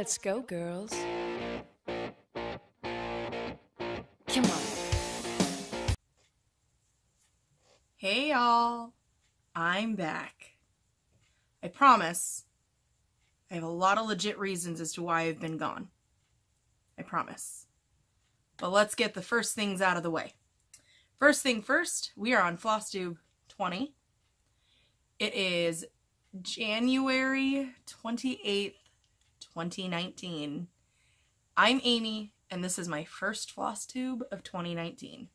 Let's go, girls. Come on. Hey y'all, I'm back. I promise I have a lot of legit reasons as to why I've been gone. I promise. But let's get the first things out of the way. First thing first, we are on FlossTube 20. It is January 28th, 2019. I'm Amy, and this is my first FlossTube of 2019.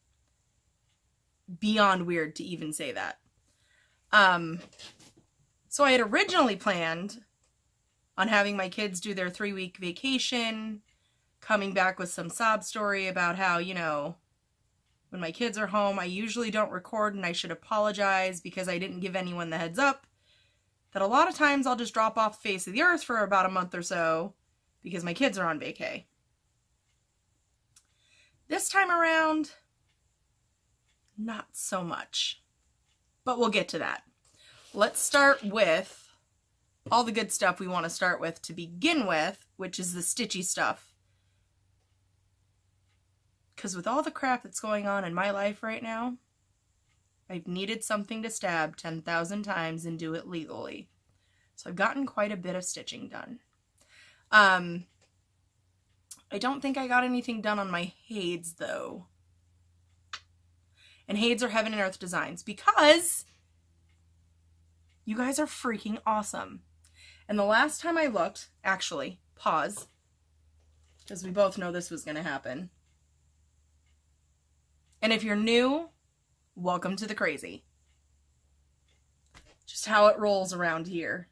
Beyond weird to even say that. So I had originally planned on having my kids do their 3-week vacation, coming back with some sob story about how, you know, when my kids are home, I usually don't record and I should apologize because I didn't give anyone the heads up that a lot of times I'll just drop off the face of the earth for about a month or so because my kids are on vacay. This time around, not so much, but we'll get to that. Let's start with all the good stuff we want to start with to begin with, which is the stitchy stuff. Because with all the crap that's going on in my life right now, I've needed something to stab 10,000 times and do it legally. So I've gotten quite a bit of stitching done. I don't think I got anything done on my Hades though. And Hades are Heaven and Earth designs because you guys are freaking awesome. And the last time I looked, actually, pause, because we both know this was going to happen. And if you're new, welcome to the crazy. Just how it rolls around here.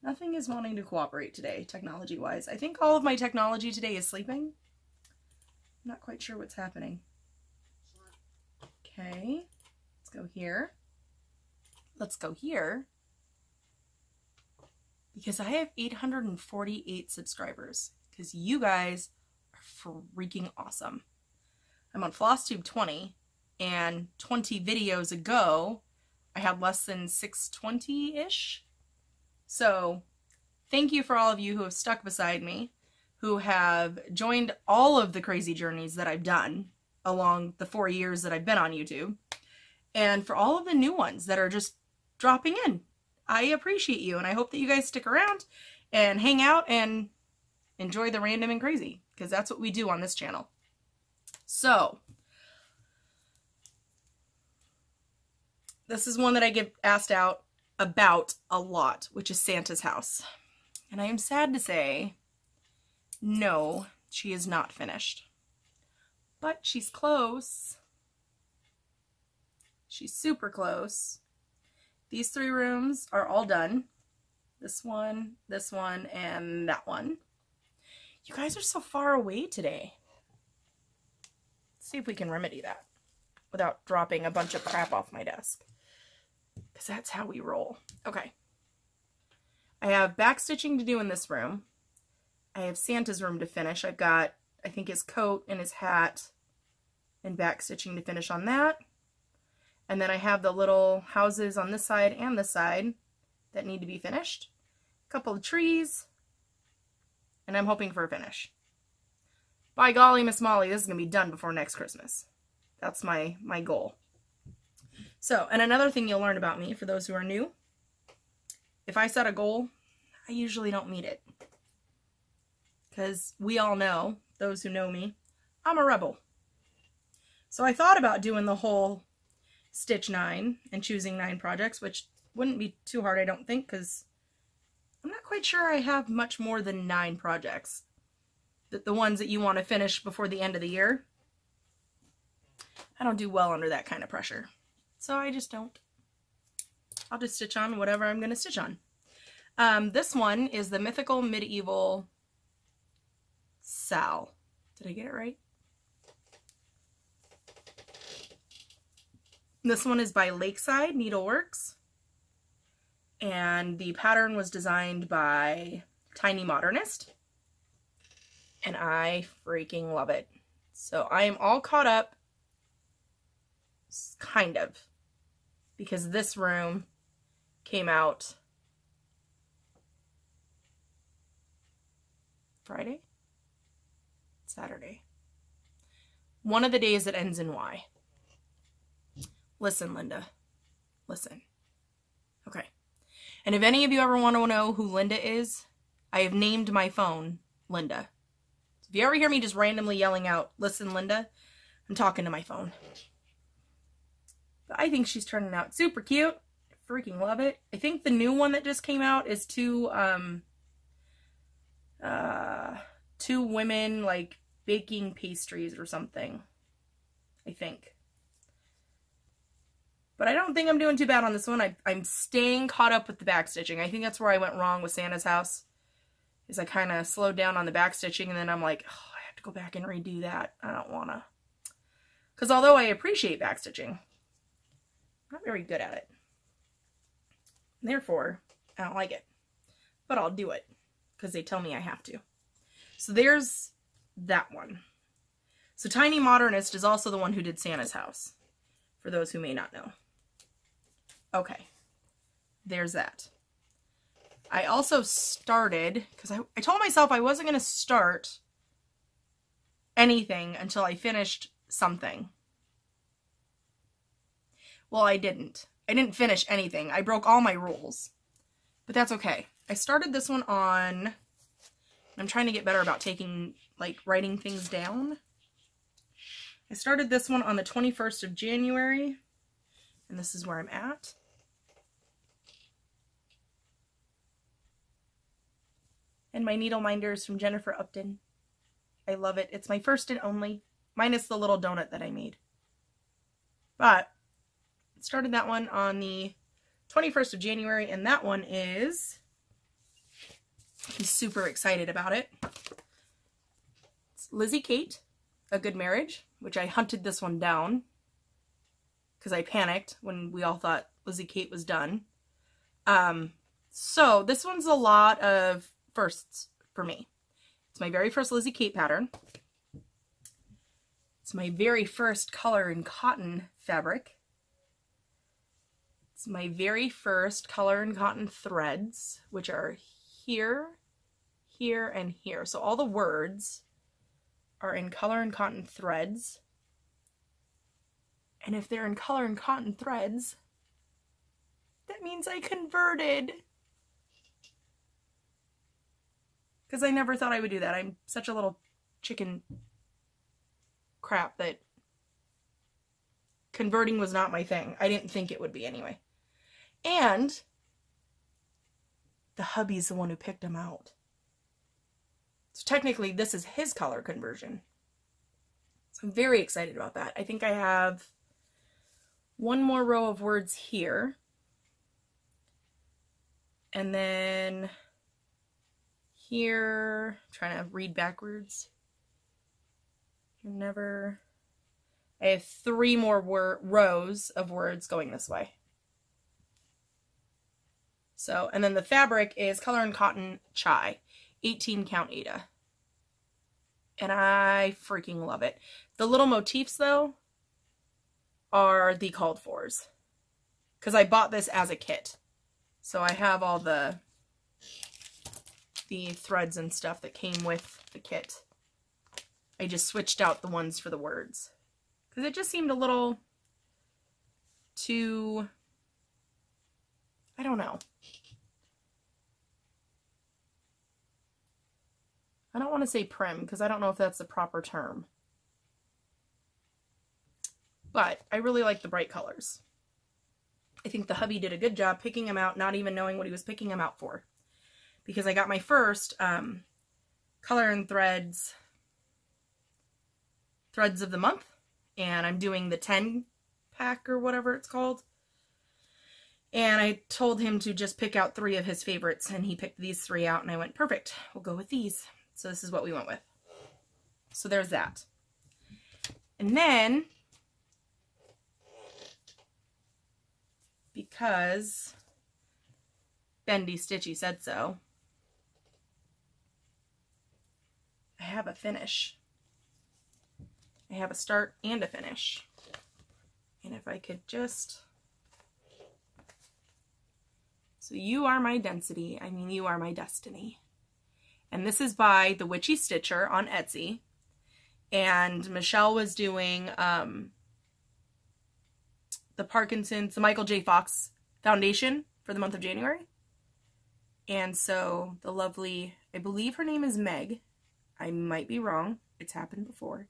Nothing is wanting to cooperate today, technology-wise. I think all of my technology today is sleeping. I'm not quite sure what's happening. Okay, let's go here. Let's go here. Because I have 848 subscribers. Because you guys are freaking awesome. I'm on FlossTube 20, and 20 videos ago, I had less than 620-ish. So, thank you for all of you who have stuck beside me, who have joined all of the crazy journeys that I've done along the 4 years that I've been on YouTube, and for all of the new ones that are just dropping in. I appreciate you, and I hope that you guys stick around and hang out and enjoy the random and crazy, because that's what we do on this channel. So, this is one that I get asked out about a lot, which is Santa's house. And I am sad to say, no, she is not finished. But she's close. She's super close. These 3 rooms are all done. This one, and that one. You guys are so far away today. Let's see if we can remedy that without dropping a bunch of crap off my desk. Because that's how we roll. Okay. I have back stitching to do in this room. I have Santa's room to finish. I've got, I think, his coat and his hat and back stitching to finish on that. And then I have the little houses on this side and this side that need to be finished. A couple of trees. And I'm hoping for a finish. By golly, Miss Molly, this is going to be done before next Christmas. That's my goal. So, and another thing you'll learn about me, for those who are new, if I set a goal, I usually don't meet it. Because we all know, those who know me, I'm a rebel. So I thought about doing the whole Stitch 9 and choosing 9 projects, which wouldn't be too hard, I don't think, because I'm not quite sure I have much more than 9 projects. The ones that you want to finish before the end of the year. I don't do well under that kind of pressure. So I just don't. I'll just stitch on whatever I'm going to stitch on. This one is the Mythical Medieval Sal. Did I get it right? This one is by Lakeside Needleworks. And the pattern was designed by Tiny Modernist. And I freaking love it. So I am all caught up. Kind of. Because this room came out Friday? Saturday. One of the days that ends in Y. Listen, Linda. Listen. Okay. And if any of you ever want to know who Linda is, I have named my phone Linda. So if you ever hear me just randomly yelling out, "Listen, Linda," I'm talking to my phone. But I think she's turning out super cute. I freaking love it. I think the new one that just came out is two women like baking pastries or something. I think. But I don't think I'm doing too bad on this one. I'm staying caught up with the backstitching. I think that's where I went wrong with Santa's house. Is I kind of slowed down on the backstitching, and then I'm like, oh, I have to go back and redo that. I don't want to. Because although I appreciate backstitching, I'm not very good at it. Therefore, I don't like it. But I'll do it. Because they tell me I have to. So there's that one. So Tiny Modernist is also the one who did Santa's house. For those who may not know. Okay, there's that. I also started, because I told myself I wasn't going to start anything until I finished something. Well, I didn't. I didn't finish anything. I broke all my rules. But that's okay. I started this one on, I'm trying to get better about writing things down. I started this one on the 21st of January, and this is where I'm at. And my needle minder is from Jennifer Upton. I love it. It's my first and only, minus the little donut that I made. But I started that one on the 21st of January, and that one is, I'm super excited about it. It's Lizzie Kate, A Good Marriage, which I hunted this one down because I panicked when we all thought Lizzie Kate was done. So this one's a lot of firsts for me. It's my very first Lizzie Kate pattern. It's my very first color in cotton fabric. It's my very first color in cotton threads, which are here, here, and here. So all the words are in color and cotton threads. And if they're in color and cotton threads, that means I converted. Because I never thought I would do that. I'm such a little chicken crap that converting was not my thing. I didn't think it would be anyway. And the hubby's the one who picked them out. So technically this is his color conversion. So I'm very excited about that. I think I have one more row of words here. And then here, I'm trying to read backwards. You're never. I have 3 more rows of words going this way. So, and then the fabric is color and cotton chai, 18 count Aida. And I freaking love it. The little motifs though are the called fors. Because I bought this as a kit. So I have all the threads and stuff that came with the kit. I just switched out the ones for the words. Because it just seemed a little too, I don't know. I don't want to say prim because I don't know if that's the proper term. But I really like the bright colors. I think the hubby did a good job picking them out, not even knowing what he was picking them out for. Because I got my first color and threads of the month. And I'm doing the 10 pack or whatever it's called. And I told him to just pick out 3 of his favorites. And he picked these 3 out. And I went, perfect, we'll go with these. So this is what we went with. So there's that. And then, because Bendy Stitchy said so, I have a finish. I have a start and a finish. And if I could just... So you are my density. I mean, you are my destiny. And this is by the Witchy Stitcher on Etsy. And Michelle was doing the Michael J. Fox Foundation for the month of January. And so the lovely, I believe her name is Meg. I might be wrong. It's happened before.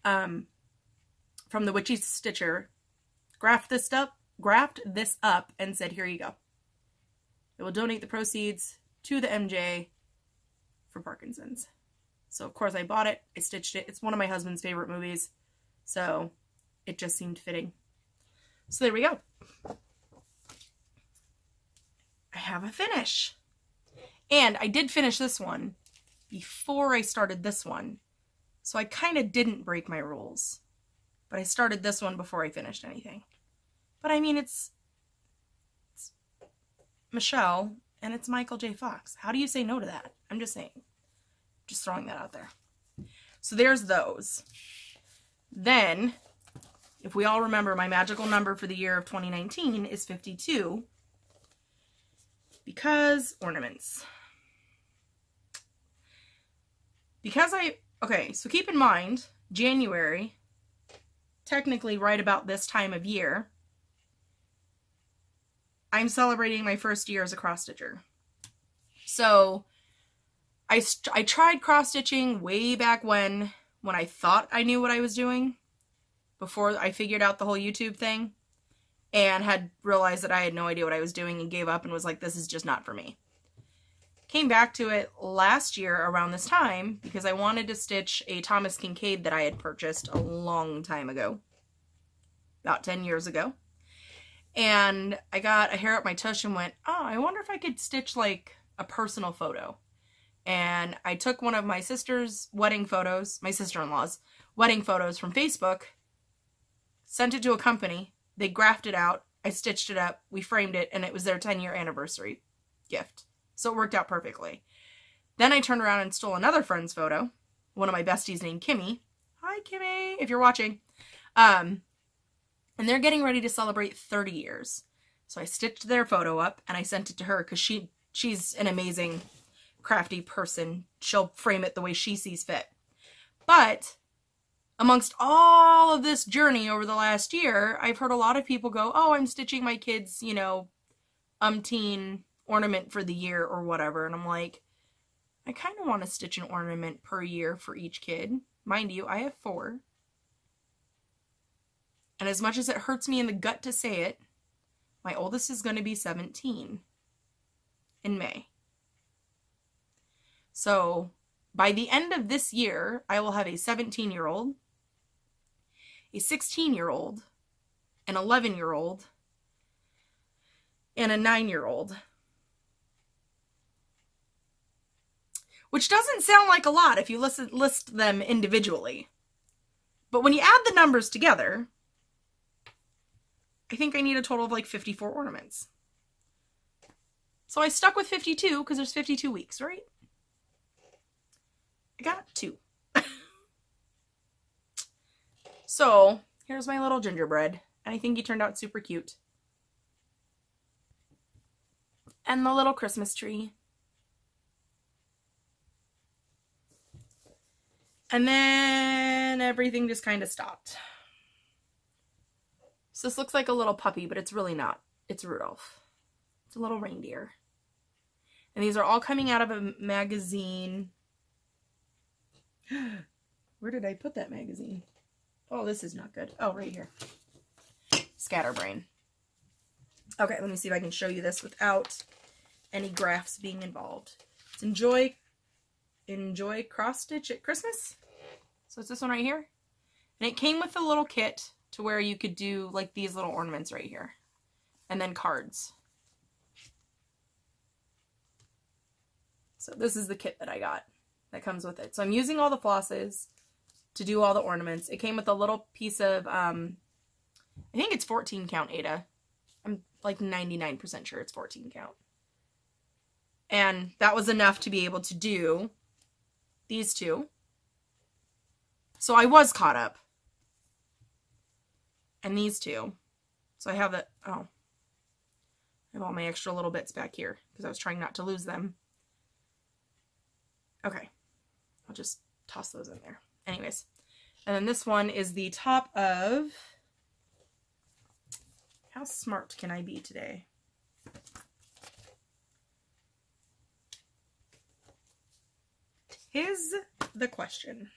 From the Witchy Stitcher, graphed this up and said, here you go. It will donate the proceeds to the MJ for Parkinson's. So, of course, I bought it. I stitched it. It's one of my husband's favorite movies. So, it just seemed fitting. So, there we go. I have a finish. And I did finish this one before I started this one. So, I kind of didn't break my rules. But I started this one before I finished anything. But, I mean, it's Michelle and it's Michael J. Fox. How do you say no to that? I'm just saying. Just throwing that out there. So there's those. Then, if we all remember, my magical number for the year of 2019 is 52. Because ornaments. Okay, so keep in mind, January, technically right about this time of year, I'm celebrating my first year as a cross-stitcher. So, I tried cross-stitching way back when I thought I knew what I was doing, before I figured out the whole YouTube thing, and had realized that I had no idea what I was doing and gave up and was like, this is just not for me. Came back to it last year around this time because I wanted to stitch a Thomas Kincaid that I had purchased a long time ago, about 10 years ago. And I got a hair up my tush and went, oh, I wonder if I could stitch like a personal photo. And I took one of my sister's wedding photos, my sister-in-law's wedding photos from Facebook, sent it to a company, they graphed it out, I stitched it up, we framed it, and it was their 10-year anniversary gift. So it worked out perfectly. Then I turned around and stole another friend's photo, one of my besties named Kimmy. Hi, Kimmy, if you're watching. And they're getting ready to celebrate 30 years. So I stitched their photo up, and I sent it to her because she's an amazing crafty person. She'll frame it the way she sees fit. But amongst all of this journey over the last year, I've heard a lot of people go, oh, I'm stitching my kids, you know, umpteen ornament for the year or whatever. And I'm like, I kind of want to stitch an ornament per year for each kid. Mind you, I have 4. And as much as it hurts me in the gut to say it, my oldest is going to be 17 in May. So, by the end of this year, I will have a 17-year-old, a 16-year-old, an 11-year-old, and a 9-year-old. Which doesn't sound like a lot if you list them individually. But when you add the numbers together, I think I need a total of like 54 ornaments. So I stuck with 52 because there's 52 weeks, right? I got 2. So, here's my little gingerbread. And I think he turned out super cute. And the little Christmas tree. And then everything just kind of stopped. So this looks like a little puppy, but it's really not. It's Rudolph. It's a little reindeer. And these are all coming out of a magazine. Where did I put that magazine? Oh, this is not good. Oh, right here. Scatterbrain. Okay, let me see if I can show you this without any graphs being involved. It's Enjoy Cross Stitch at Christmas. So it's this one right here. And it came with a little kit to where you could do like these little ornaments right here. And then cards. So this is the kit that I got that comes with it. So I'm using all the flosses to do all the ornaments. It came with a little piece of, I think it's 14 count Ada. I'm like 99% sure it's 14 count. And that was enough to be able to do these 2. So I was caught up. And these 2. So I have the, oh. I have all my extra little bits back here because I was trying not to lose them. Okay. I'll just toss those in there. Anyways. And then this one is the top of... How smart can I be today? Is the question.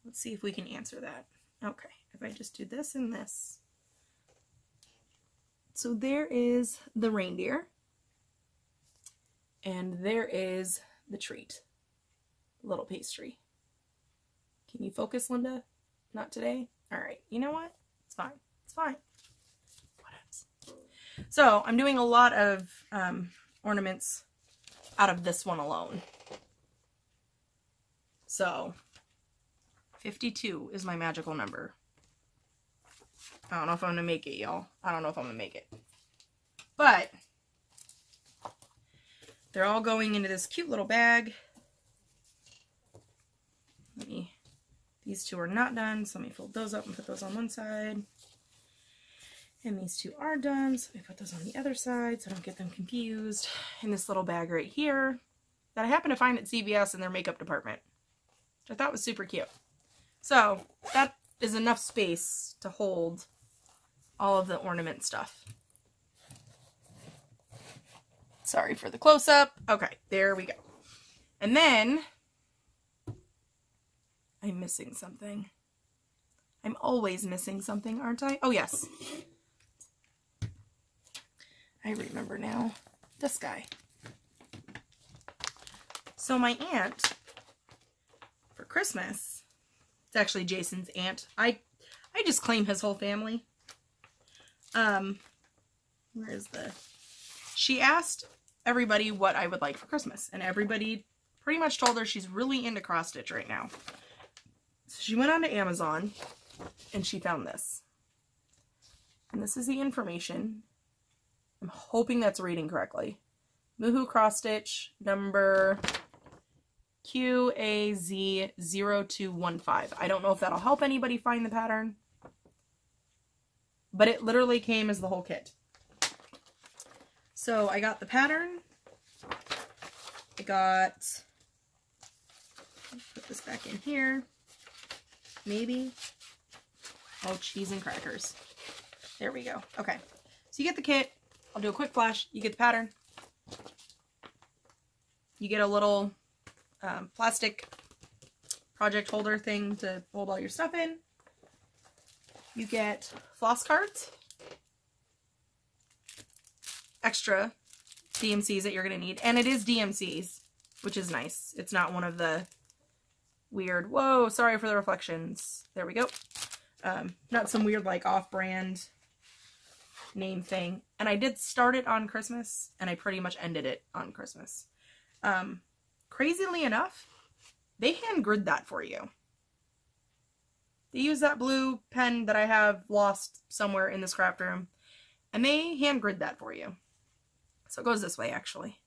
Let's see if we can answer that. Okay, if I just do this and this. So there is the reindeer. And there is the treat. Little pastry. Can you focus, Linda? Not today? Alright, you know what? It's fine. It's fine. What else? So, I'm doing a lot of ornaments out of this one alone. So, 52 is my magical number. I don't know if I'm going to make it, y'all. I don't know if I'm going to make it. But, they're all going into this cute little bag. These two are not done, so let me fold those up and put those on one side. And these two are done, so let me put those on the other side so I don't get them confused. In this little bag right here that I happened to find at CVS in their makeup department, which I thought was super cute. So that is enough space to hold all of the ornament stuff. Sorry for the close-up. Okay, there we go. And then I'm missing something. I'm always missing something, aren't I? Oh, yes. I remember now. This guy. So my aunt, for Christmas, it's actually Jason's aunt. I just claim his whole family. She asked everybody what I would like for Christmas, and everybody pretty much told her she's really into cross stitch right now. So she went on to Amazon and she found this. And this is the information. I'm hoping that's reading correctly. Moohoo cross stitch number QAZ0215. I don't know if that'll help anybody find the pattern, but it literally came as the whole kit. So I got the pattern. I got, put this back in here. Maybe. Oh, cheese and crackers. There we go. Okay. So you get the kit. I'll do a quick flash. You get the pattern. You get a little plastic project holder thing to hold all your stuff in. You get floss cards. Extra DMCs that you're going to need. And it is DMCs, which is nice. It's not one of the weird, whoa, sorry for the reflections. There we go. Not some weird, like, off-brand name thing. And I did start it on Christmas, and I pretty much ended it on Christmas. Crazily enough, they hand grid that for you. They use that blue pen that I have lost somewhere in this craft room, and they hand grid that for you. So it goes this way, actually.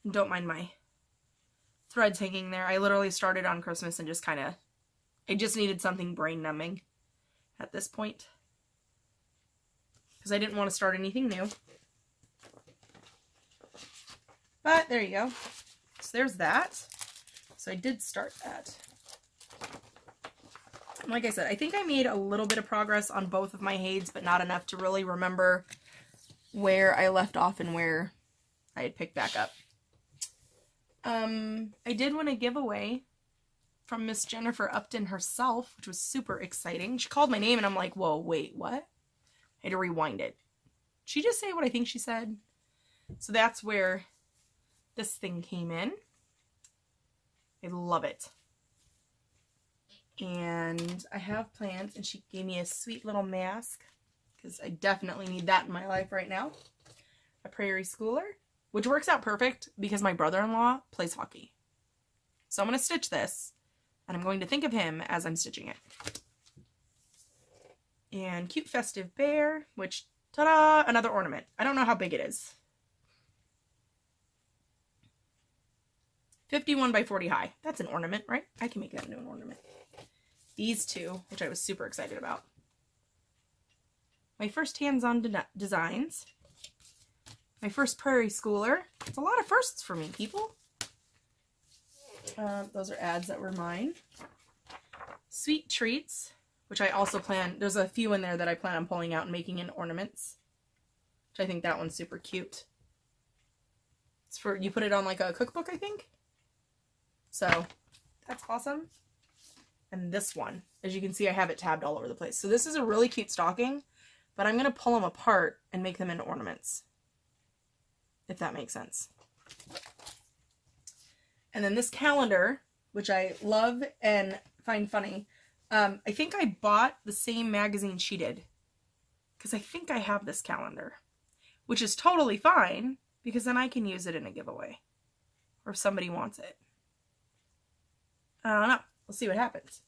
And don't mind my threads hanging there. I literally started on Christmas and just kind of, I just needed something brain numbing at this point, because I didn't want to start anything new. But there you go. So there's that. So I did start that. Like I said, I think I made a little bit of progress on both of my Hades, but not enough to really remember where I left off and where I had picked back up. I did win a giveaway from Miss Jennifer Upton herself, which was super exciting. She called my name and I'm like, whoa, wait, what? I had to rewind it. She just say what I think she said. So that's where this thing came in. I love it. And I have plans, and she gave me a sweet little mask, because I definitely need that in my life right now. A prairie schooler, which works out perfect because my brother-in-law plays hockey. So I'm going to stitch this, and I'm going to think of him as I'm stitching it. And cute festive bear, which, ta-da, another ornament. I don't know how big it is. 51 by 40 high. That's an ornament, right? I can make that into an ornament. These two, which I was super excited about. My first hands-on designs. My first prairie schooler. It's a lot of firsts for me, people. Those are ads that were mine. Sweet treats, which I also plan, there's a few in there that I plan on pulling out and making in ornaments. Which I think that one's super cute. It's for, you put it on like a cookbook, I think. So, that's awesome. And this one, as you can see, I have it tabbed all over the place. So this is a really cute stocking, but I'm going to pull them apart and make them into ornaments. If that makes sense. And then this calendar, which I love and find funny. I think I bought the same magazine she did. Because I think I have this calendar. Which is totally fine, because then I can use it in a giveaway. Or if somebody wants it. I don't know. We'll see what happens.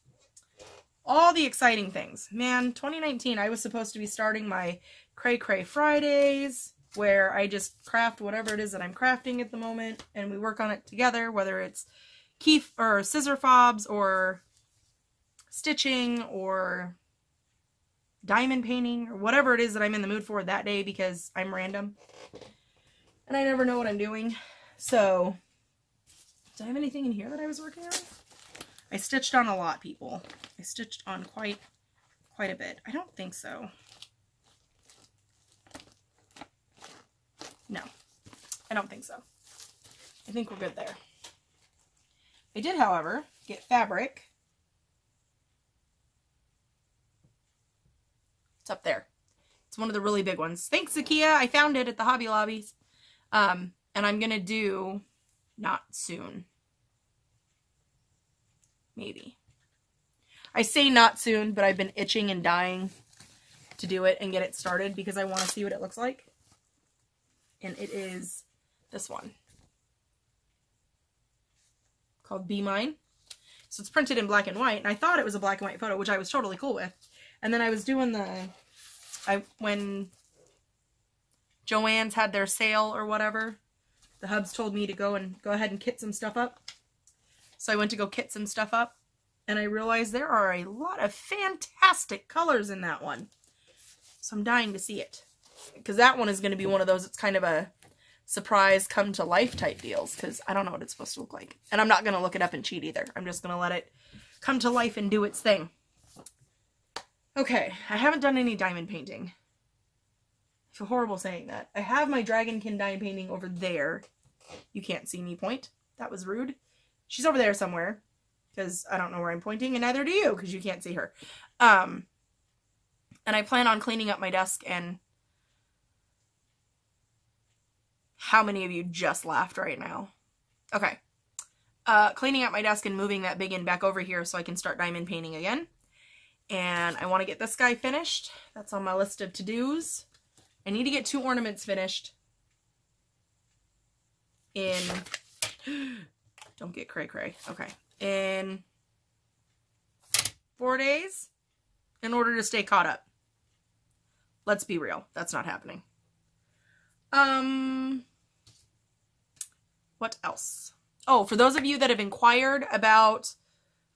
All the exciting things. Man, 2019, I was supposed to be starting my Cray Cray Fridays, where I just craft whatever it is that I'm crafting at the moment, and we work on it together, whether it's keef or scissor fobs, or stitching, or diamond painting, or whatever it is that I'm in the mood for that day, because I'm random. And I never know what I'm doing. So, do I have anything in here that I was working on? I stitched on a lot, people. I stitched on quite a bit. I don't think so. No, I don't think so. I think we're good there. I did, however, get fabric. It's up there. It's one of the really big ones. Thanks, Zakia. I found it at the Hobby Lobbies. And I'm going to do not soon. Maybe. I say not soon, but I've been itching and dying to do it and get it started because I want to see what it looks like. And it is this one. Called Be Mine. So it's printed in black and white, and I thought it was a black and white photo, which I was totally cool with. And then I was doing when Joann's had their sale or whatever, the hubs told me to go ahead and kit some stuff up. So I went to go kit some stuff up, and I realized there are a lot of fantastic colors in that one. So I'm dying to see it. Because that one is going to be one of those, it's kind of a surprise come to life type deals, because I don't know what it's supposed to look like. And I'm not going to look it up and cheat either. I'm just going to let it come to life and do its thing. Okay, I haven't done any diamond painting. I feel horrible saying that. I have my Dragonkin diamond painting over there. You can't see me point. That was rude. She's over there somewhere, because I don't know where I'm pointing, and neither do you, because you can't see her. And I plan on cleaning up my desk, and how many of you just laughed right now? Okay. Cleaning up my desk and moving that big end back over here so I can start diamond painting again. And I want to get this guy finished. That's on my list of to-dos. I need to get 2 ornaments finished in... Don't get cray-cray. Okay. In 4 days in order to stay caught up. Let's be real. That's not happening. What else? Oh, for those of you that have inquired about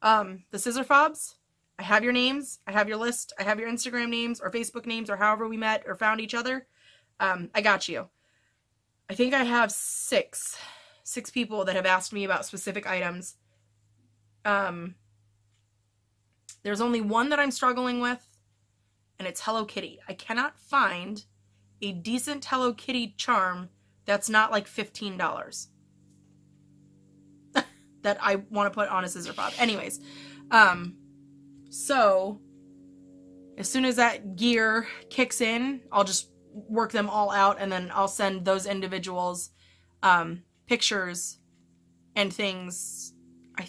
the scissor fobs, I have your names, I have your list, I have your Instagram names or Facebook names or however we met or found each other. I got you. I think I have six people that have asked me about specific items. There's only one that I'm struggling with, and it's Hello Kitty. I cannot find a decent Hello Kitty charm that's not like $15 that I want to put on a scissor fob. Anyways, so as soon as that gear kicks in, I'll just work them all out, and then I'll send those individuals pictures and things. I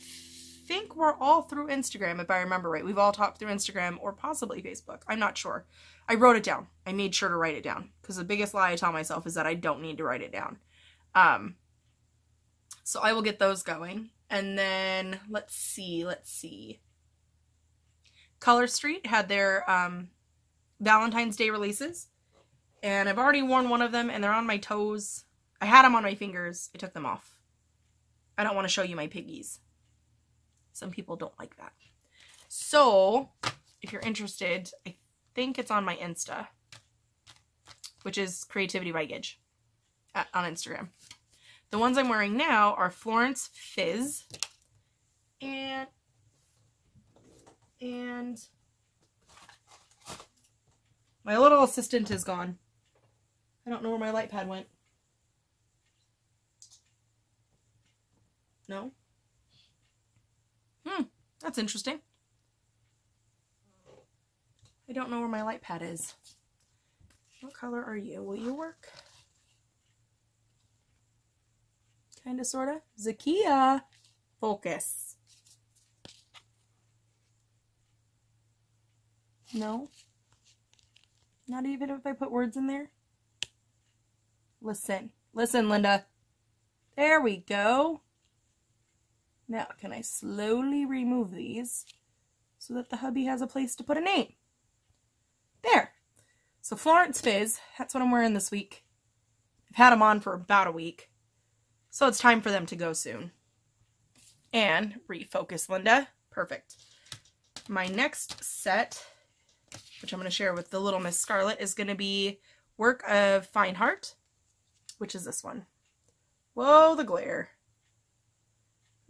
think we're all through Instagram, if I remember right. We've all talked through Instagram or possibly Facebook. I'm not sure. I wrote it down. I made sure to write it down, because the biggest lie I tell myself is that I don't need to write it down. So I will get those going. And then, let's see. Color Street had their Valentine's Day releases. And I've already worn one of them, and they're on my toes. I had them on my fingers. I took them off. I don't want to show you my piggies. Some people don't like that. So, if you're interested, I think it's on my Insta, which is Creativity by Gidge on Instagram. The ones I'm wearing now are Florence Fizz, And my little assistant is gone. I don't know where my light pad went. No? That's interesting. I don't know where my light pad is. What color are you? Will you work? Kinda, sorta. Zakia, focus. No? Not even if I put words in there? Listen. Listen, Linda. There we go. Now, can I slowly remove these so that the hubby has a place to put a name? There. So Florence Fizz, that's what I'm wearing this week. I've had them on for about a week. So it's time for them to go soon. And refocus, Linda. Perfect. My next set, which I'm going to share with the Little Miss Scarlet, is going to be Work of Fine Heart, which is this one. Whoa, the glare.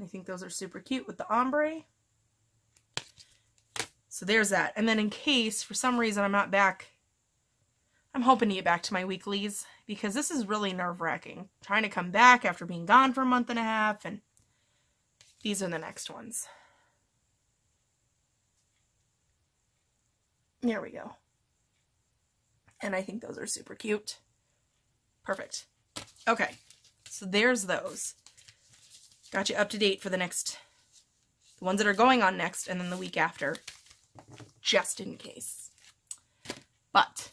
I think those are super cute with the ombre. So there's that. And then in case, for some reason, I'm not back, I'm hoping to get back to my weeklies, because this is really nerve-wracking. Trying to come back after being gone for a month and a half, and these are the next ones. There we go. And I think those are super cute. Perfect. Okay, so there's those. Got you up to date for the ones that are going on next, and then the week after, just in case. But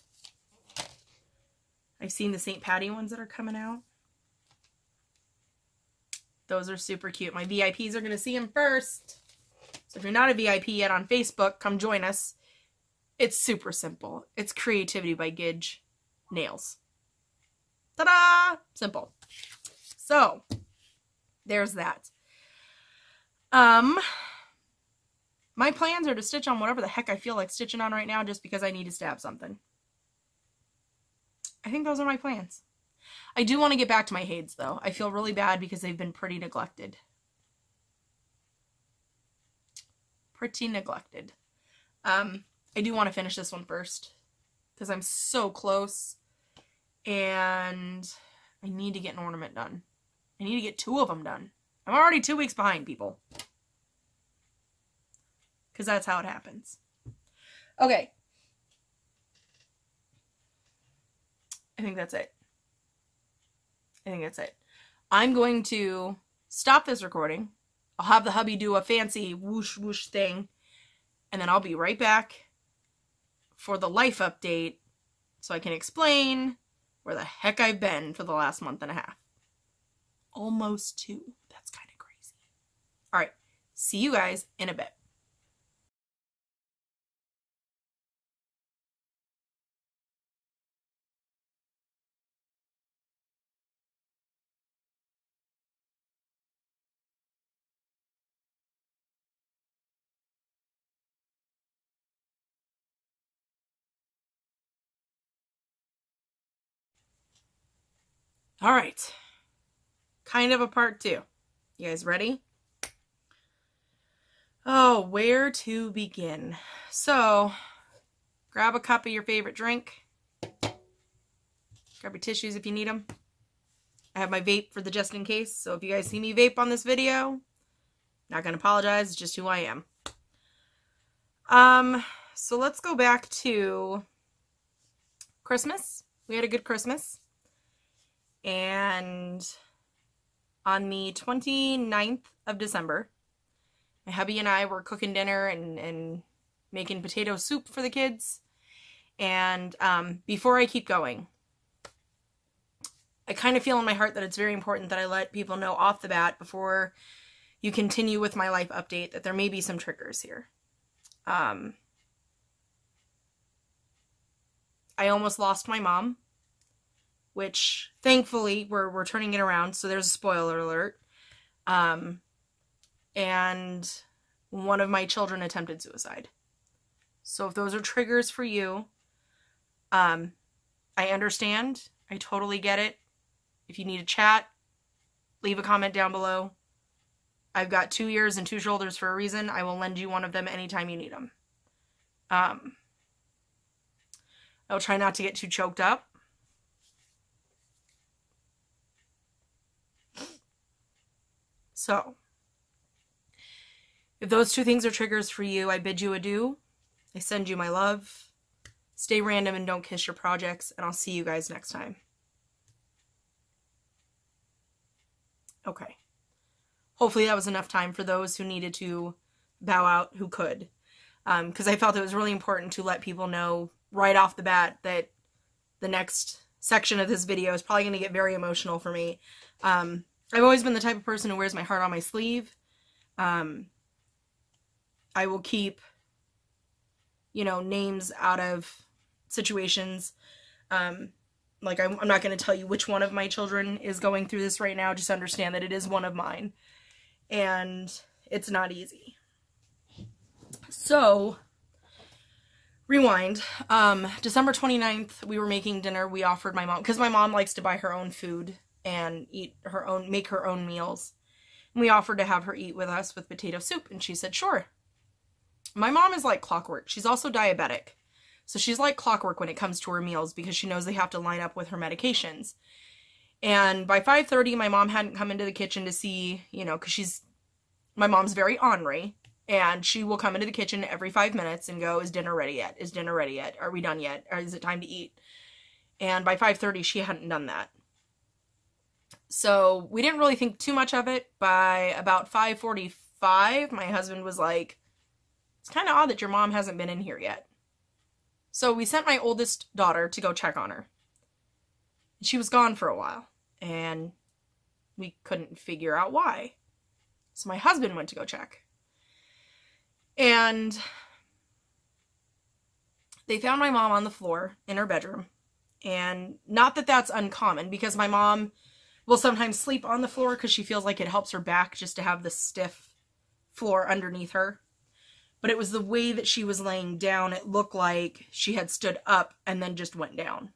I've seen the St. Patty ones that are coming out. Those are super cute. My VIPs are going to see them first. So if you're not a VIP yet on Facebook, come join us. It's super simple. It's Creativity by Gidge Nails. Ta-da! Simple. So there's that. My plans are to stitch on whatever the heck I feel like stitching on right now, just because I need to stab something. I think those are my plans. I do want to get back to my Hades, though. I feel really bad because they've been pretty neglected. Pretty neglected. I do want to finish this one first, because I'm so close, and I need to get an ornament done. I need to get 2 of them done. I'm already 2 weeks behind, people. Because that's how it happens. Okay. I think that's it. I'm going to stop this recording. I'll have the hubby do a fancy whoosh whoosh thing. And then I'll be right back for the life update so I can explain where the heck I've been for the last month and a half. Almost 2. That's kind of crazy. All right. See you guys in a bit. All right. Kind of a part 2. You guys ready? Oh, where to begin? So, grab a cup of your favorite drink. Grab your tissues if you need them. I have my vape for the just in case, so if you guys see me vape on this video, not gonna apologize, it's just who I am. So let's go back to Christmas. We had a good Christmas. And on the 29th of December, my hubby and I were cooking dinner and making potato soup for the kids. And before I keep going, I kind of feel in my heart that it's very important that I let people know off the bat before you continue with my life update that there may be some triggers here. I almost lost my mom, which thankfully we're turning it around, so there's a spoiler alert. And one of my children attempted suicide. So if those are triggers for you, I understand. I totally get it. If you need to chat, leave a comment down below. I've got 2 ears and 2 shoulders for a reason. I will lend you one of them anytime you need them. I'll try not to get too choked up. So, if those 2 things are triggers for you, I bid you adieu. I send you my love. Stay random and don't kiss your projects, and I'll see you guys next time. Okay. Hopefully that was enough time for those who needed to bow out who could. Because I felt it was really important to let people know right off the bat that the next section of this video is probably going to get very emotional for me. I've always been the type of person who wears my heart on my sleeve. I will keep, you know, names out of situations. Like, I'm not going to tell you which one of my children is going through this right now. Just understand that it is one of mine. And it's not easy. So, rewind. December 29th, we were making dinner. We offered my mom, because my mom likes to buy her own food and make her own meals. And we offered to have her eat with us with potato soup. And she said, sure. My mom is like clockwork. She's also diabetic. So she's like clockwork when it comes to her meals because she knows they have to line up with her medications. And by 5:30, my mom hadn't come into the kitchen to see, you know, because my mom's very ornery. And she will come into the kitchen every 5 minutes and go, is dinner ready yet? Is dinner ready yet? Are we done yet? Or is it time to eat? And by 5:30, she hadn't done that. So we didn't really think too much of it. By about 5:45, my husband was like, it's kind of odd that your mom hasn't been in here yet. So we sent my oldest daughter to go check on her. She was gone for a while, and we couldn't figure out why. So my husband went to go check. And they found my mom on the floor in her bedroom. And not that that's uncommon, because my mom will sometimes sleep on the floor because she feels like it helps her back just to have the stiff floor underneath her. But it was the way that she was laying down. It looked like she had stood up and then just went down.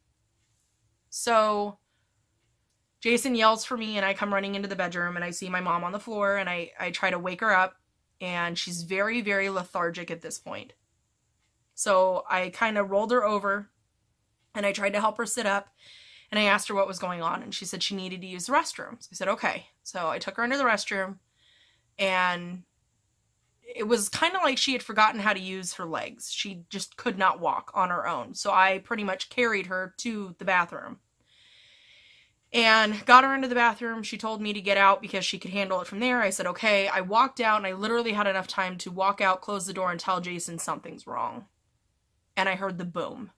So Jason yells for me, and I come running into the bedroom, and I see my mom on the floor, and I try to wake her up, and she's very, very lethargic at this point. So I kind of rolled her over, and I tried to help her sit up, and I asked her what was going on, and she said she needed to use the restroom. So I said, okay. So I took her into the restroom, and it was kind of like she had forgotten how to use her legs. She just could not walk on her own. So I pretty much carried her to the bathroom and got her into the bathroom. She told me to get out because she could handle it from there. I said, okay. I walked out, and I literally had enough time to walk out, close the door, and tell Jason something's wrong. And I heard the boom.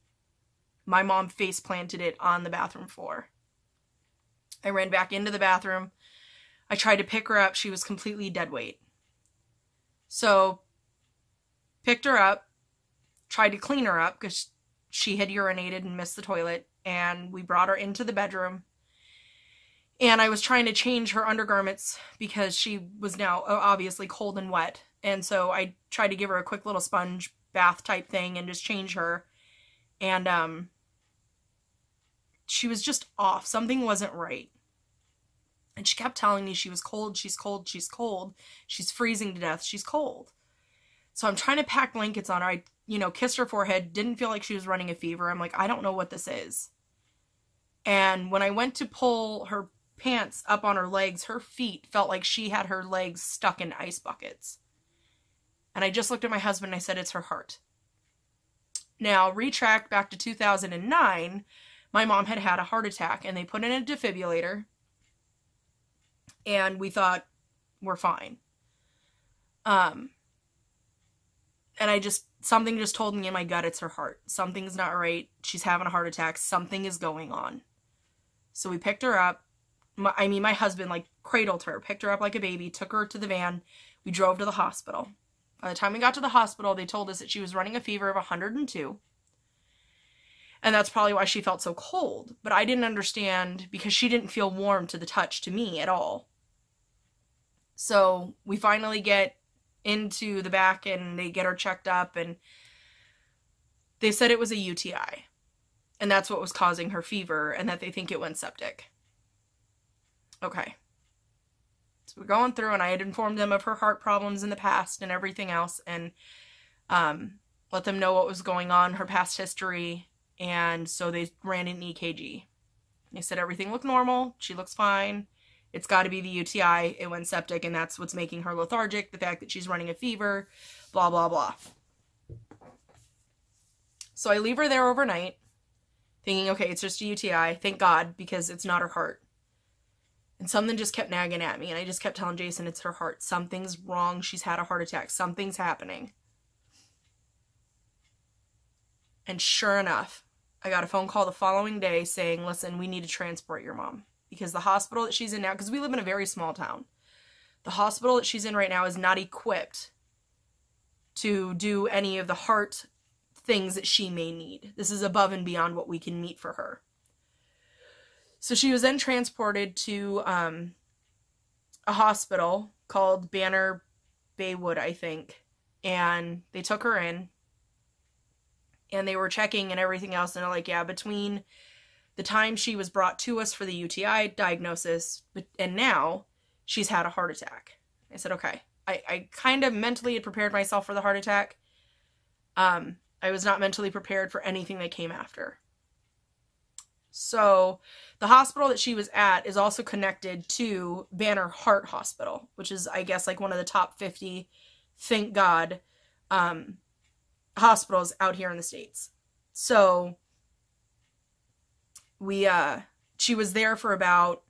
My mom face planted it on the bathroom floor. I ran back into the bathroom. I tried to pick her up. She was completely dead weight. So, picked her up, tried to clean her up because she had urinated and missed the toilet, and we brought her into the bedroom. And I was trying to change her undergarments because she was now obviously cold and wet. And so I tried to give her a quick little sponge bath type thing and just change her. And she was just off. Something wasn't right. And she kept telling me she was cold, she's cold, she's cold. She's freezing to death, she's cold. So I'm trying to pack blankets on her. I, kissed her forehead, didn't feel like she was running a fever. I'm like, I don't know what this is. And when I went to pull her pants up on her legs, her feet felt like she had her legs stuck in ice buckets. And I just looked at my husband and I said, it's her heart. Now, retract back to 2009, my mom had had a heart attack, and they put in a defibrillator. And we thought, we're fine. And something just told me in my gut, it's her heart. Something's not right. She's having a heart attack. Something is going on. So we picked her up. My husband, cradled her, picked her up like a baby, took her to the van. We drove to the hospital. By the time we got to the hospital, they told us that she was running a fever of 102. And that's probably why she felt so cold. But I didn't understand because she didn't feel warm to the touch to me at all. So we finally get into the back and they get her checked up, and they said it was a UTI. And that's what was causing her fever, and that they think it went septic. Okay. So we're going through, and I had informed them of her heart problems in the past and everything else, and let them know what was going on, her past history, and so they ran an EKG. They said everything looked normal, she looks fine, it's got to be the UTI, it went septic, and that's what's making her lethargic, the fact that she's running a fever, blah, blah, blah. So I leave her there overnight, thinking, okay, it's just a UTI, thank God, because it's not her heart. And something just kept nagging at me, and I just kept telling Jason, it's her heart. Something's wrong. She's had a heart attack. Something's happening. And sure enough, I got a phone call the following day saying, listen, we need to transport your mom. Because the hospital that she's in now, because we live in a very small town, the hospital that she's in right now is not equipped to do any of the heart things that she may need. This is above and beyond what we can meet for her. So she was then transported to a hospital called Banner Baywood, I think. And they took her in. And they were checking and everything else. And they're like, yeah, between the time she was brought to us for the UTI diagnosis and now, she's had a heart attack. I said, okay. I kind of mentally had prepared myself for the heart attack. I was not mentally prepared for anything that came after. So the hospital that she was at is also connected to Banner Heart Hospital, which is, I guess, like one of the top 50, thank God, hospitals out here in the States. So she was there for about,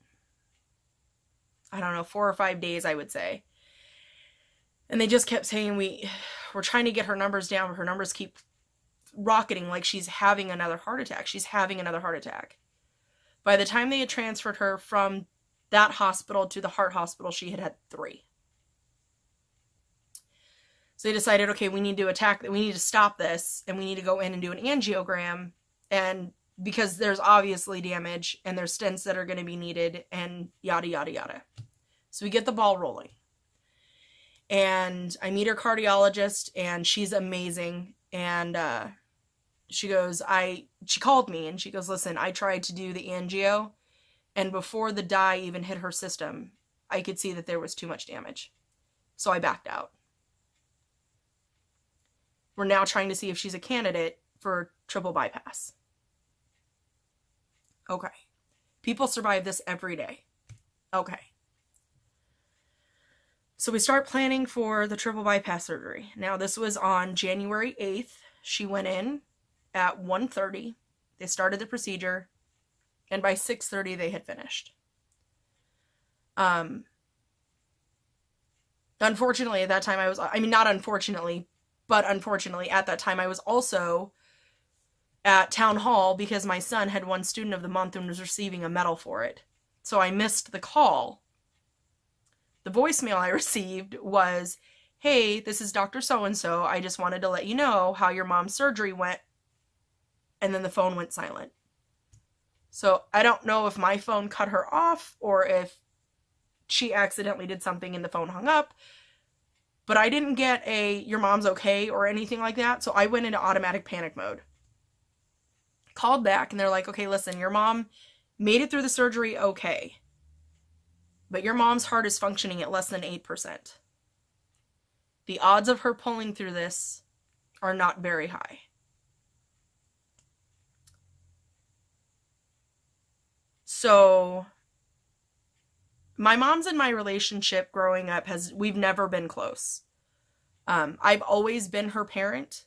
I don't know, 4 or 5 days, I would say. And they just kept saying, we're trying to get her numbers down, but her numbers keep rocketing like she's having another heart attack. She's having another heart attack. By the time they had transferred her from that hospital to the heart hospital, she had had 3. So they decided, okay, we need to stop this, and we need to go in and do an angiogram, and because there's obviously damage, and there's stents that are going to be needed, and yada, yada, yada. So we get the ball rolling. And I meet her cardiologist, and she's amazing, and she called me and she goes, listen, I tried to do the angio, and before the dye even hit her system, I could see that there was too much damage. So I backed out. We're now trying to see if she's a candidate for triple bypass. Okay. People survive this every day. Okay. So we start planning for the triple bypass surgery. Now this was on January 8th. She went in at 1:30, they started the procedure, and by 6:30 they had finished. Unfortunately at that time not unfortunately, but unfortunately at that time I was also at town hall because my son had won Student of the Month and was receiving a medal for it. So I missed the call. The voicemail I received was, hey, this is Dr. So-and-so. I just wanted to let you know how your mom's surgery went. And then the phone went silent. So I don't know if my phone cut her off or if she accidentally did something and the phone hung up. But I didn't get a, your mom's okay or anything like that. So I went into automatic panic mode. Called back and they're like, okay, listen, your mom made it through the surgery okay. But your mom's heart is functioning at less than 8%. The odds of her pulling through this are not very high. So, my mom's and my relationship growing up we've never been close. I've always been her parent.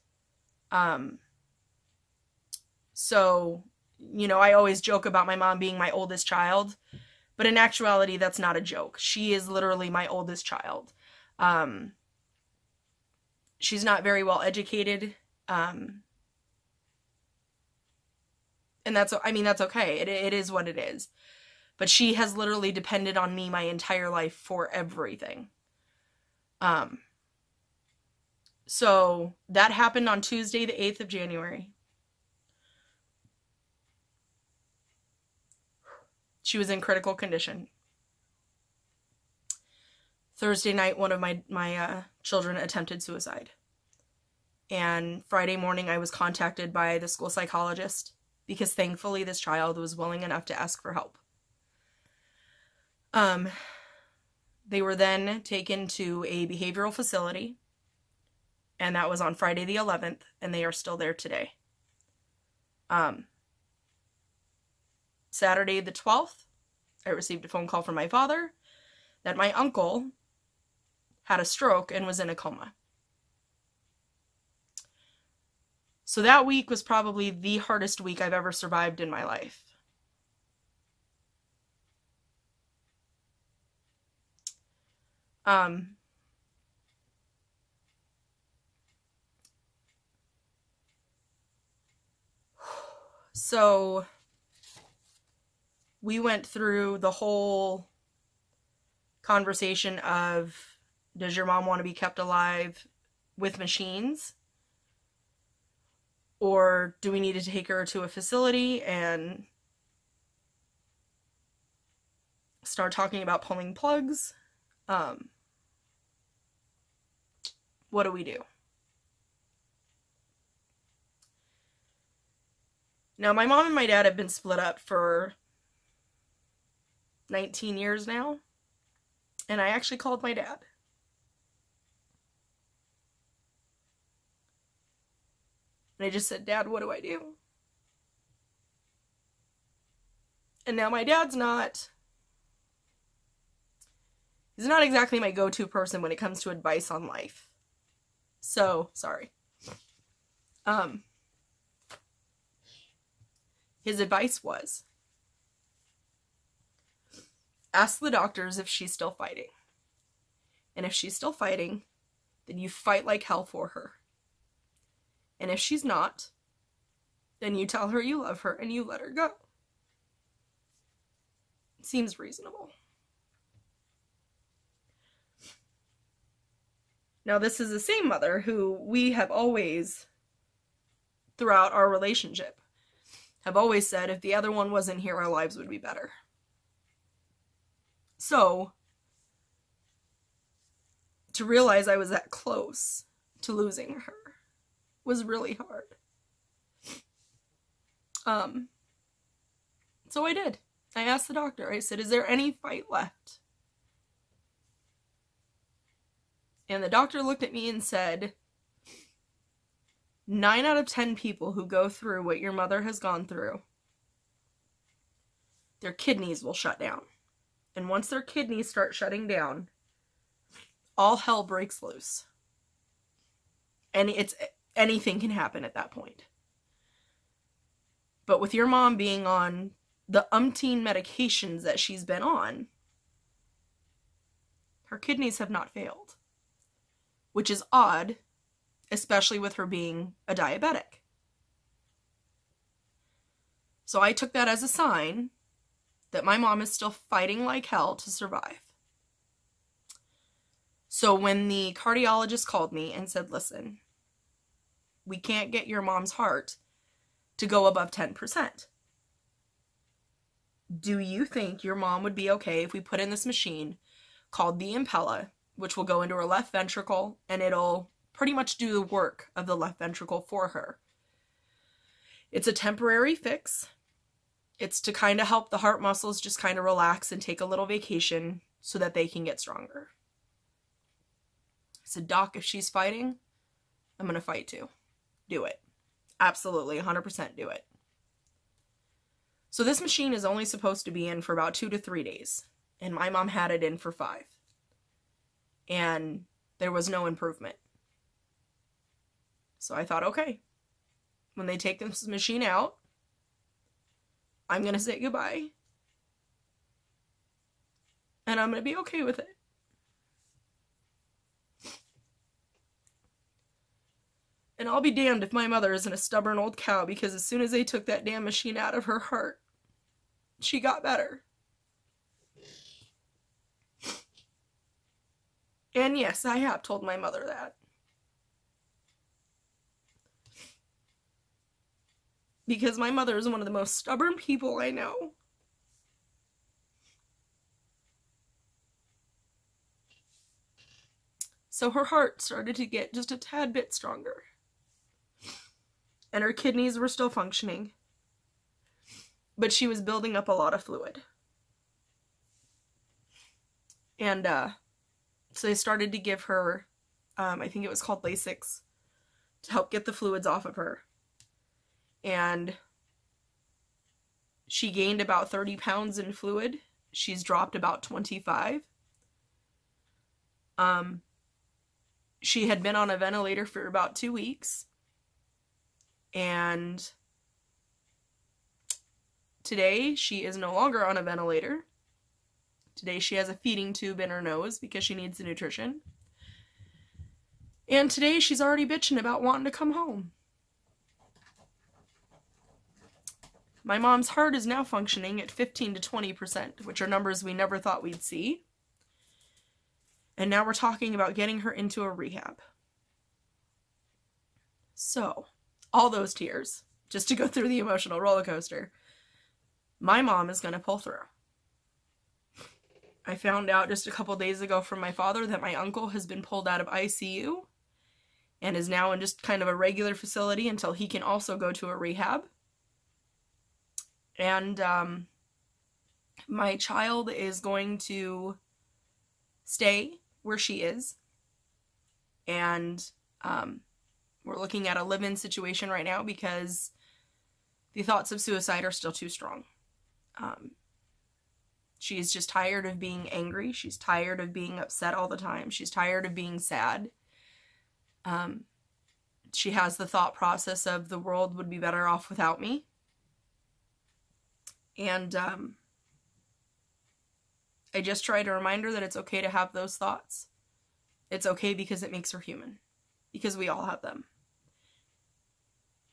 So, I always joke about my mom being my oldest child, but in actuality, that's not a joke. She is literally my oldest child. She's not very well educated. And that's okay. It is what it is. But she has literally depended on me my entire life for everything. So that happened on Tuesday, the 8th of January. She was in critical condition. Thursday night, one of my children attempted suicide. And Friday morning, I was contacted by the school psychologist because thankfully this child was willing enough to ask for help. They were then taken to a behavioral facility, and that was on Friday the 11th, and they are still there today. Saturday the 12th, I received a phone call from my father that my uncle had a stroke and was in a coma. So that week was probably the hardest week I've ever survived in my life. So we went through the whole conversation of, does your mom want to be kept alive with machines? Or do we need to take her to a facility and start talking about pulling plugs? What do we do? Now, my mom and my dad have been split up for 19 years now, and I actually called my dad. And I just said, Dad, what do I do? And now my dad's he's not exactly my go-to person when it comes to advice on life. So, sorry. His advice was, ask the doctors if she's still fighting. And if she's still fighting, then you fight like hell for her. And if she's not, then you tell her you love her and you let her go. Seems reasonable. Now, this is the same mother who we have always, throughout our relationship, have always said if the other one wasn't here, our lives would be better. So, to realize I was that close to losing her was really hard. So I did. I asked the doctor, I said, is there any fight left? And the doctor looked at me and said, 9 out of 10 people who go through what your mother has gone through, their kidneys will shut down. And once their kidneys start shutting down, all hell breaks loose. And anything can happen at that point. But with your mom being on the umpteen medications that she's been on, her kidneys have not failed. Which is odd, especially with her being a diabetic. So I took that as a sign that my mom is still fighting like hell to survive. So when the cardiologist called me and said, listen, we can't get your mom's heart to go above 10%. Do you think your mom would be okay if we put in this machine called the Impella, which will go into her left ventricle, and it'll pretty much do the work of the left ventricle for her? It's a temporary fix. It's to kind of help the heart muscles just kind of relax and take a little vacation so that they can get stronger. I said, Doc, if she's fighting, I'm going to fight too. Do it. Absolutely, 100% do it. So this machine is only supposed to be in for about 2 to 3 days, and my mom had it in for 5. And there was no improvement. So I thought, okay, when they take this machine out, I'm going to say goodbye. And I'm going to be okay with it. And I'll be damned if my mother isn't a stubborn old cow, because as soon as they took that damn machine out of her heart, she got better. And yes, I have told my mother that. Because my mother is one of the most stubborn people I know. So her heart started to get just a tad bit stronger. And her kidneys were still functioning. But she was building up a lot of fluid. And so they started to give her, I think it was called Lasix, to help get the fluids off of her. And she gained about 30 pounds in fluid. She's dropped about 25. She had been on a ventilator for about 2 weeks. And today she is no longer on a ventilator. Today she has a feeding tube in her nose because she needs the nutrition. And today she's already bitching about wanting to come home. My mom's heart is now functioning at 15 to 20%, which are numbers we never thought we'd see. And now we're talking about getting her into a rehab. So, all those tears, just to go through the emotional roller coaster, my mom is going to pull through. I found out just a couple days ago from my father that my uncle has been pulled out of ICU and is now in just kind of a regular facility until he can also go to a rehab. And my child is going to stay where she is. And we're looking at a live-in situation right now because the thoughts of suicide are still too strong. She's just tired of being angry. She's tired of being upset all the time. She's tired of being sad. She has the thought process of the world would be better off without me. And I just try to remind her that it's okay to have those thoughts. It's okay because it makes her human. Because we all have them.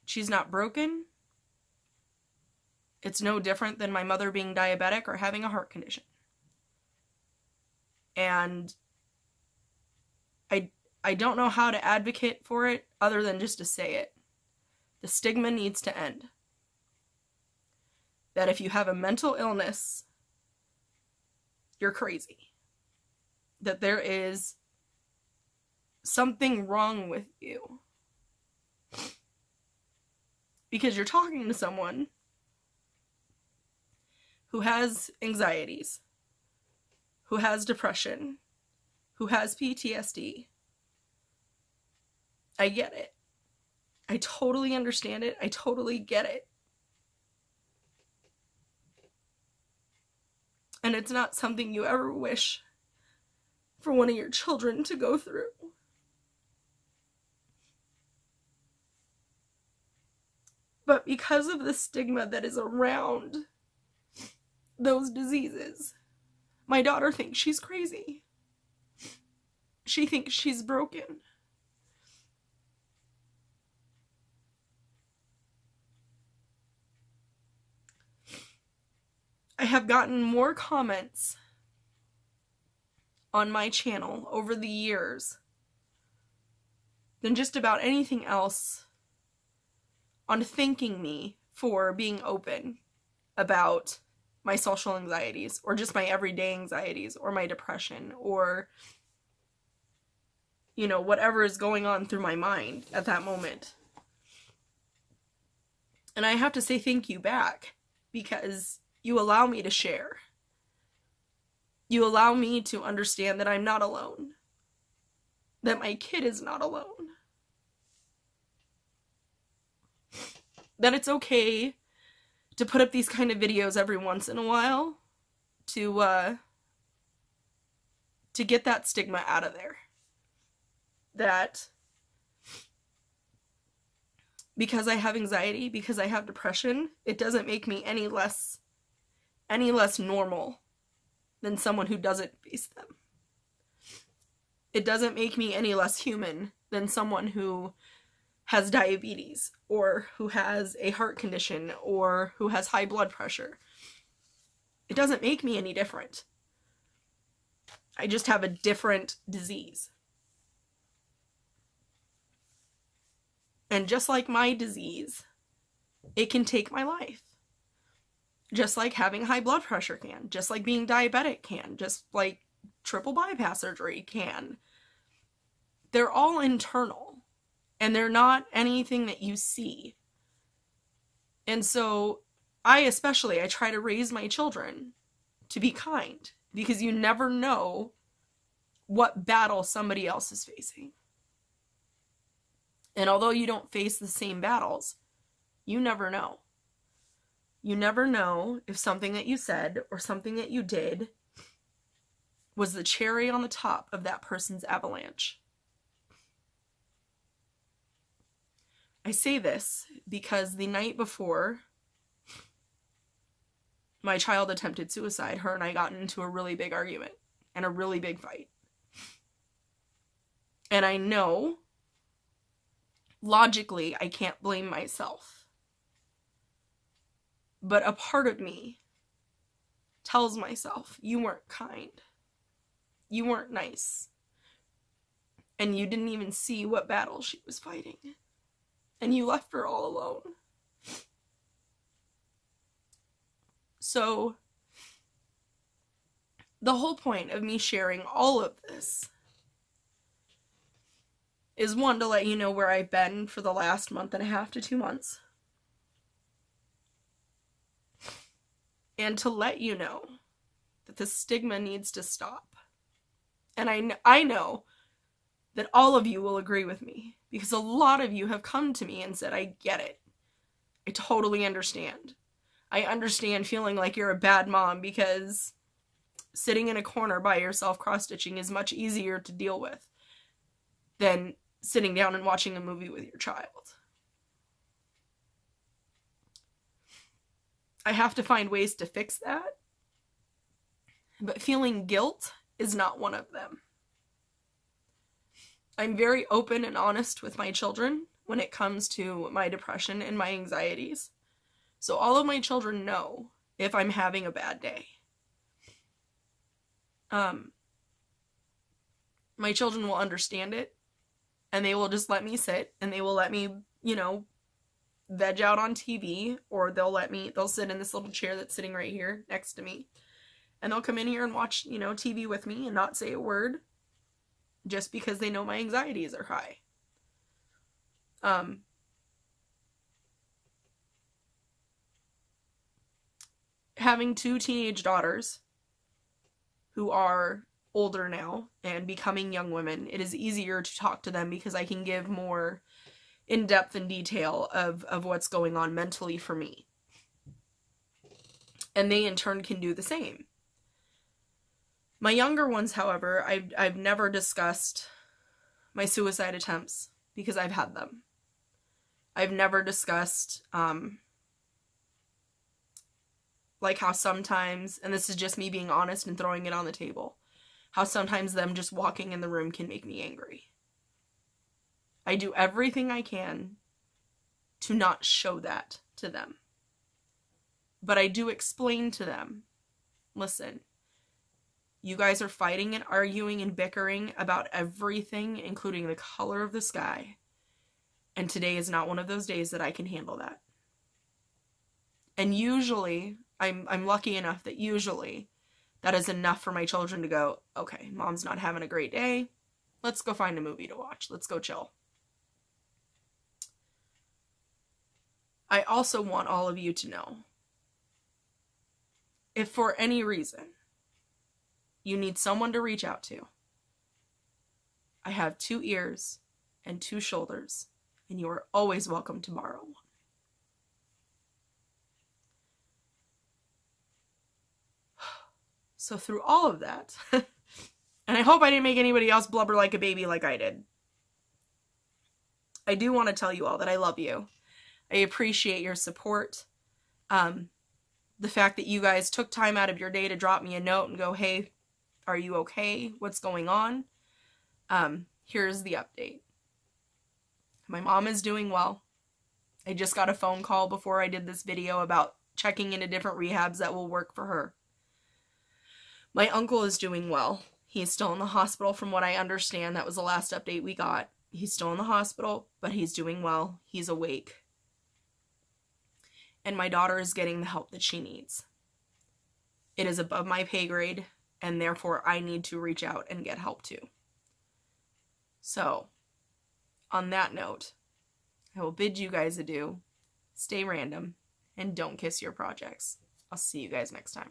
She's not broken. It's no different than my mother being diabetic or having a heart condition. And I don't know how to advocate for it other than just to say it. The stigma needs to end. That if you have a mental illness, you're crazy. That there is something wrong with you. Because you're talking to someone who has anxieties, who has depression, who has PTSD. I get it. I totally understand it. I totally get it. And it's not something you ever wish for one of your children to go through. But because of the stigma that is around those diseases, my daughter thinks she's crazy. She thinks she's broken. I have gotten more comments on my channel over the years than just about anything else on thanking me for being open about my social anxieties or just my everyday anxieties or my depression or, you know, whatever is going on through my mind at that moment. And I have to say thank you back because you allow me to share. You allow me to understand that I'm not alone. That my kid is not alone. That it's okay to put up these kind of videos every once in a while to get that stigma out of there. That because I have anxiety, because I have depression, it doesn't make me any less normal than someone who doesn't face them. It doesn't make me any less human than someone who has diabetes or who has a heart condition or who has high blood pressure. It doesn't make me any different. I just have a different disease. And just like my disease, it can take my life. Just like having high blood pressure can. Just like being diabetic can. Just like triple bypass surgery can. They're all internal. And they're not anything that you see. And so I try to raise my children to be kind. Because you never know what battle somebody else is facing. And although you don't face the same battles, you never know. You never know if something that you said or something that you did was the cherry on the top of that person's avalanche. I say this because the night before my child attempted suicide, her and I got into a really big argument and a really big fight. And I know, logically, I can't blame myself. But a part of me tells myself, you weren't kind. You weren't nice. And you didn't even see what battle she was fighting. And you left her all alone. So, the whole point of me sharing all of this is, one, to let you know where I've been for the last month and a half to 2 months. And to let you know that the stigma needs to stop. And I know that all of you will agree with me, because a lot of you have come to me and said, I get it. I totally understand. I understand feeling like you're a bad mom because sitting in a corner by yourself cross-stitching is much easier to deal with than sitting down and watching a movie with your child. I have to find ways to fix that, but feeling guilt is not one of them. I'm very open and honest with my children when it comes to my depression and my anxieties. So all of my children know if I'm having a bad day. My children will understand it, and they will just let me sit, and they will let me, veg out on TV, or they'll sit in this little chair that's sitting right here next to me, and they'll come in here and watch, TV with me and not say a word, just because they know my anxieties are high. Having 2 teenage daughters who are older now and becoming young women, it is easier to talk to them because I can give more in-depth and detail of what's going on mentally for me. And they in turn can do the same. My younger ones, however, I've never discussed my suicide attempts because I've had them. I've never discussed, like how sometimes, and this is just me being honest and throwing it on the table, how sometimes them just walking in the room can make me angry. I do everything I can to not show that to them. But I do explain to them, listen, you guys are fighting and arguing and bickering about everything, including the color of the sky. And today is not one of those days that I can handle that. And usually, I'm lucky enough that usually that is enough for my children to go, okay, mom's not having a great day. Let's go find a movie to watch. Let's go chill. I also want all of you to know, if for any reason you need someone to reach out to, I have 2 ears and 2 shoulders, and you are always welcome to borrow one. So through all of that, and I hope I didn't make anybody else blubber like a baby like I did, I do want to tell you all that I love you. I appreciate your support. The fact that you guys took time out of your day to drop me a note and go, hey, are you okay? What's going on? Here's the update. My mom is doing well. I just got a phone call before I did this video about checking into different rehabs that will work for her. My uncle is doing well. He's still in the hospital from what I understand. That was the last update we got. He's still in the hospital, but he's doing well. He's awake. And my daughter is getting the help that she needs. It is above my pay grade, and therefore I need to reach out and get help too. So, on that note, I will bid you guys adieu, stay random, and don't kiss your projects. I'll see you guys next time.